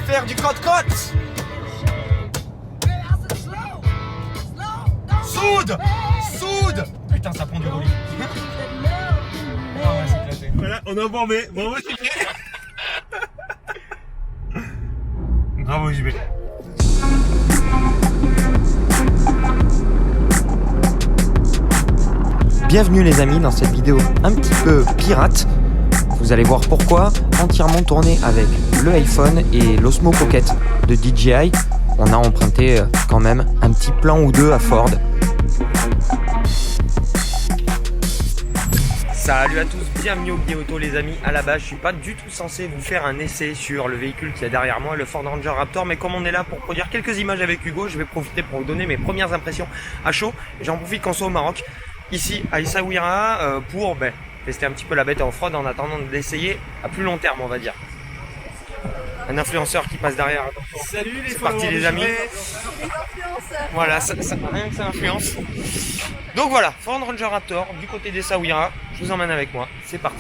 faire du côte-côte. Soude. Putain, ça prend du roulis. Ah ouais, c'est éclaté. Voilà, on a bombé. Bravo JB. Bravo JB. Bienvenue les amis dans cette vidéo un petit peu pirate. Vous allez voir pourquoi, entièrement tourné avec le iPhone et l'Osmo Pocket de DJI. On a emprunté quand même un petit plan ou deux à Ford. Salut à tous, bienvenue au Bioauto les amis. À la base, je suis pas du tout censé vous faire un essai sur le véhicule qui est derrière moi, le Ford Ranger Raptor, mais comme on est là pour produire quelques images avec Hugo, je vais profiter pour vous donner mes premières impressions à chaud. J'en profite qu'on soit au Maroc, ici à Essaouira, pour tester un petit peu la bête en off-road en attendant de l'essayer à plus long terme, on va dire. Un influenceur qui passe derrière. Salut les C'est parti les amis. Voilà, ça rien que ça influence. Donc voilà, Ford Ranger Raptor du côté d'Essaouira. Je vous emmène avec moi. C'est parti.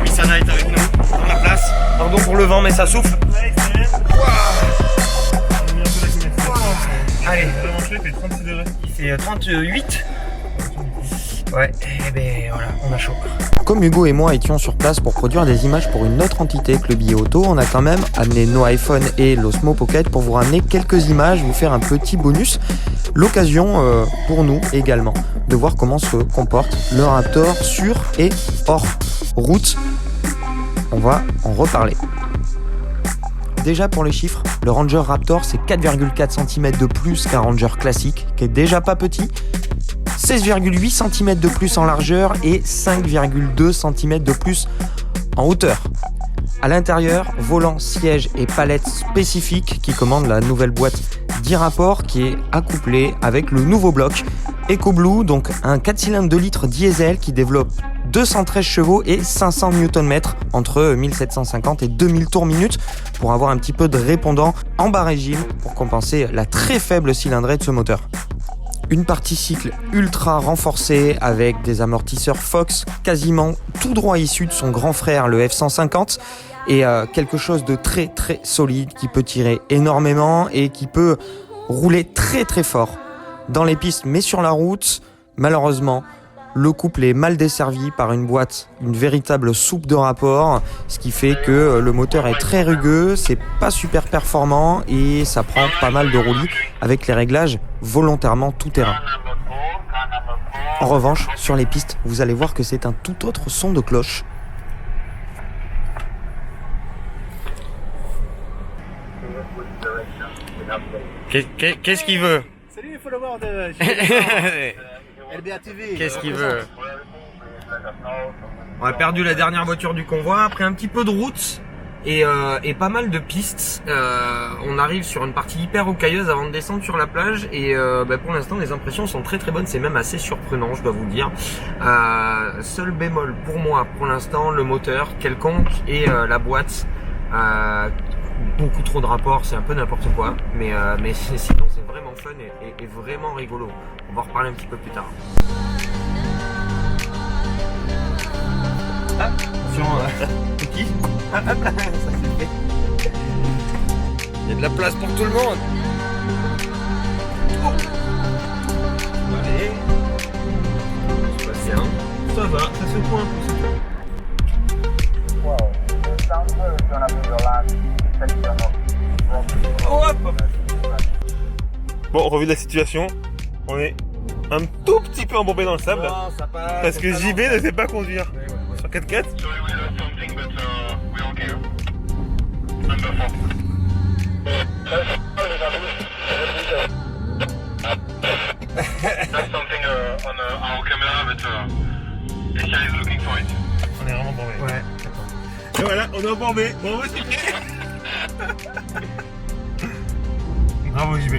Misana est avec nous, dans la place. Pardon pour le vent, mais ça souffle. Allez, Il fait 36 degrés. il fait 38. Ouais, et ben voilà, on a chaud. Comme Hugo et moi étions sur place pour produire des images pour une autre entité que le Bioauto, on a quand même amené nos iPhones et l'Osmo Pocket pour vous ramener quelques images, vous faire un petit bonus. L'occasion pour nous également de voir comment se comporte le Raptor sur et hors route. On va en reparler. Déjà pour les chiffres, le Ranger Raptor c'est 4,4 cm de plus qu'un Ranger classique, qui est déjà pas petit, 16,8 cm de plus en largeur et 5,2 cm de plus en hauteur. À l'intérieur, volant, siège et palette spécifiques qui commandent la nouvelle boîte d'e-rapport qui est accouplée avec le nouveau bloc EcoBlue, donc un 4 cylindres 2 litres diesel qui développe 213 chevaux et 500 Nm entre 1750 et 2000 tours minute pour avoir un petit peu de répondant en bas régime pour compenser la très faible cylindrée de ce moteur. Une partie cycle ultra renforcée avec des amortisseurs Fox quasiment tout droit issus de son grand frère le F150 et quelque chose de très très solide qui peut tirer énormément et qui peut rouler très très fort dans les pistes mais sur la route. Malheureusement, le couple est mal desservi par une boîte, une véritable soupe de rapport, ce qui fait que le moteur est très rugueux, c'est pas super performant et ça prend pas mal de roulis avec les réglages volontairement tout terrain. En revanche, sur les pistes, vous allez voir que c'est un tout autre son de cloche. Qu'est-ce qu'il veut? Salut les followers de LBA TV. Qu'est-ce qu'il veut? On a perdu la dernière voiture du convoi après un petit peu de route et pas mal de pistes. On arrive sur une partie hyper rocailleuse avant de descendre sur la plage et pour l'instant les impressions sont très très bonnes, c'est même assez surprenant je dois vous dire. Seul bémol pour moi pour l'instant, le moteur quelconque et la boîte. Beaucoup trop de rapports, c'est un peu n'importe quoi, mais sinon c'est vraiment fun et vraiment rigolo. On va en reparler un petit peu plus tard. Ah, attention, qui hop là, ça c'est fait. Il y a de la place pour tout le monde. Oh. Allez, ça passe bien. Ça va, ça se pointe un peu. Oh, hop. Bon, revue de la situation. On est un tout petit peu embourbé dans le sable. Non, ça passe, parce que JB ne sait pas conduire. Sur 4x4. On est vraiment embourbé. Ouais. Et voilà, on est embourbé. Bravo JB. Bravo JB.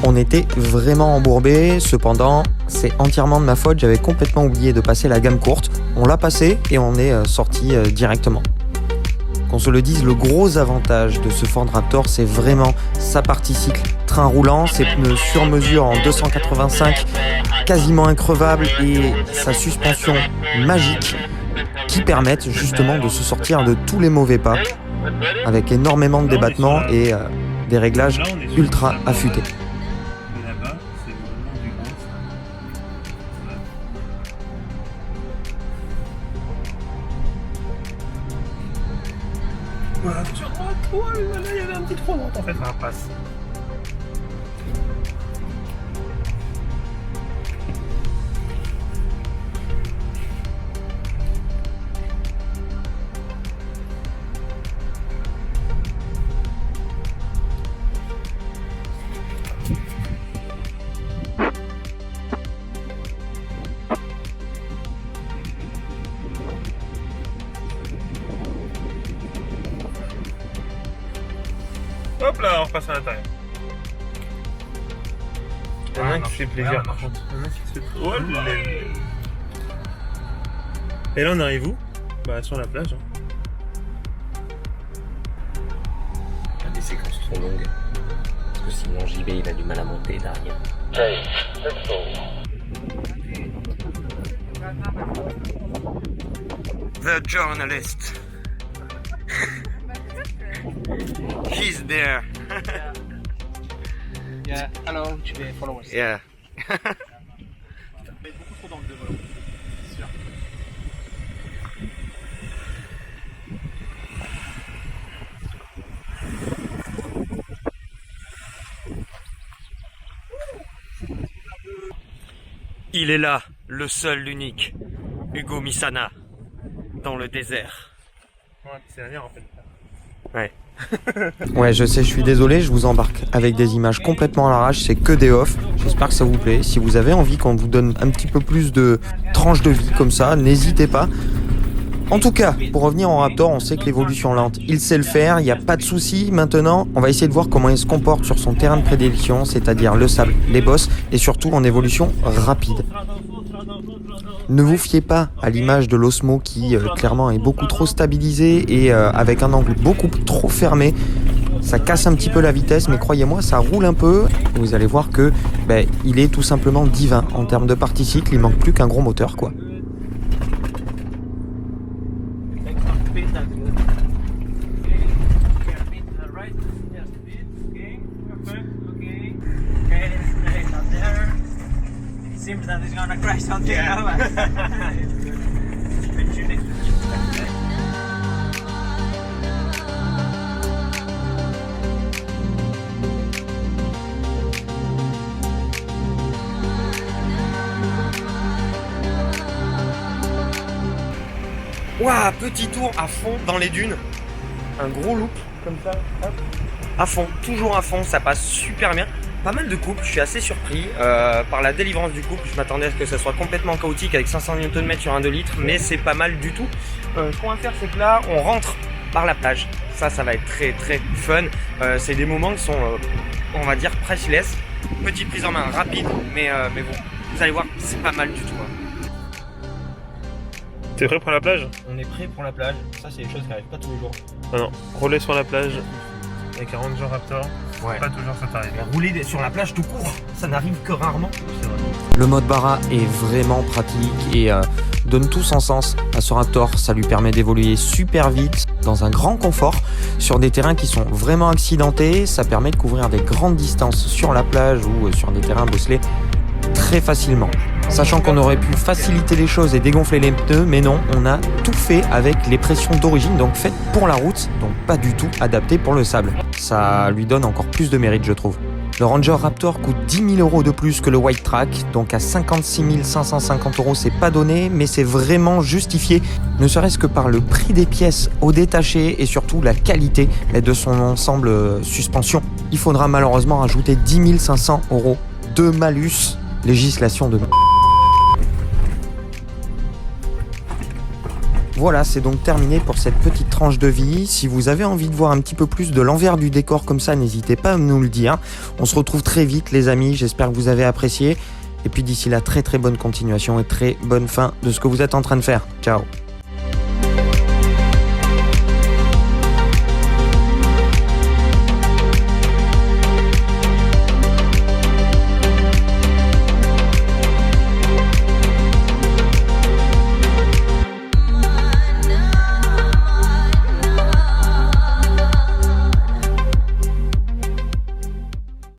On était vraiment embourbés, cependant c'est entièrement de ma faute, j'avais complètement oublié de passer la gamme courte. On l'a passé et on est sorti directement. Qu'on se le dise, le gros avantage de ce Ford Raptor, c'est vraiment sa partie cycle train roulant, ses pneus sur mesure en 285, quasiment increvables, et sa suspension magique qui permettent justement de se sortir de tous les mauvais pas avec énormément de débattements et des réglages ultra affûtés. Voilà, attention, oh, là, il y avait un petit trou droit en fait. Ah, passe. Hop là, on repasse à l'intérieur. Il y en a un qui se fait plaisir par contre. Il y en a un qui se fait... Oh, et là on arrive où? Bah sur la plage. Il y a des séquences trop longues. Parce que sinon JB il a du mal à monter derrière. The journalist. He's there. Yeah, hello, tu fais follow us. Yeah. Beaucoup trop d'angle de volant, c'est sûr. Il est là, le seul, l'unique. Hugo Misana, dans le désert. Ouais, c'est la dernière en fait. Ouais. Ouais, je sais, je suis désolé, je vous embarque avec des images complètement à l'arrache, c'est que des off. J'espère que ça vous plaît. Si vous avez envie qu'on vous donne un petit peu plus de tranches de vie comme ça, n'hésitez pas. En tout cas, pour revenir en Raptor, on sait que l'évolution lente, il sait le faire, il n'y a pas de souci. Maintenant, on va essayer de voir comment il se comporte sur son terrain de prédilection, c'est-à-dire le sable, les bosses et surtout en évolution rapide. Ne vous fiez pas à l'image de l'Osmo qui clairement est beaucoup trop stabilisé et avec un angle beaucoup trop fermé. Ça casse un petit peu la vitesse, mais croyez-moi, ça roule un peu. Et vous allez voir que il est tout simplement divin en termes de partie cycle. Il manque plus qu'un gros moteur, quoi. Seems that he's gonna crash something. Waouh, petit tour à fond dans les dunes. Un gros loop comme ça. Hop. À fond, toujours à fond, ça passe super bien. Pas mal de coupes, je suis assez surpris par la délivrance du couple. Je m'attendais à ce que ça soit complètement chaotique avec 500 Nm sur un 2 litres, mais c'est pas mal du tout. Ce qu'on va faire, c'est que là, on rentre par la plage. Ça va être très très fun. C'est des moments qui sont, on va dire, priceless. Petite prise en main rapide, mais bon, vous allez voir, c'est pas mal du tout. Hein. T'es prêt pour la plage? On est prêt pour la plage. Ça, c'est des choses qui n'arrivent pas tous les jours. Ah non, rouler sur la plage avec un Ranger Raptor, ouais. Pas toujours ça t'arrive. Rouler sur la plage tout court, ça n'arrive que rarement. C'est vrai. Le mode Barra est vraiment pratique et donne tout son sens à ce Raptor. Ça lui permet d'évoluer super vite dans un grand confort sur des terrains qui sont vraiment accidentés. Ça permet de couvrir des grandes distances sur la plage ou sur des terrains bosselés très facilement. Sachant qu'on aurait pu faciliter les choses et dégonfler les pneus, mais non, on a tout fait avec les pressions d'origine, donc faites pour la route, donc pas du tout adapté pour le sable. Ça lui donne encore plus de mérite, je trouve. Le Ranger Raptor coûte 10 000 € de plus que le White Track, donc à 56 550 €, c'est pas donné, mais c'est vraiment justifié, ne serait-ce que par le prix des pièces au détaché et surtout la qualité de son ensemble suspension. Il faudra malheureusement rajouter 10 500 € de malus, législation de... Voilà, c'est donc terminé pour cette petite tranche de vie. Si vous avez envie de voir un petit peu plus de l'envers du décor comme ça, n'hésitez pas à nous le dire. On se retrouve très vite les amis, j'espère que vous avez apprécié. Et puis d'ici là, très très bonne continuation et très bonne fin de ce que vous êtes en train de faire. Ciao.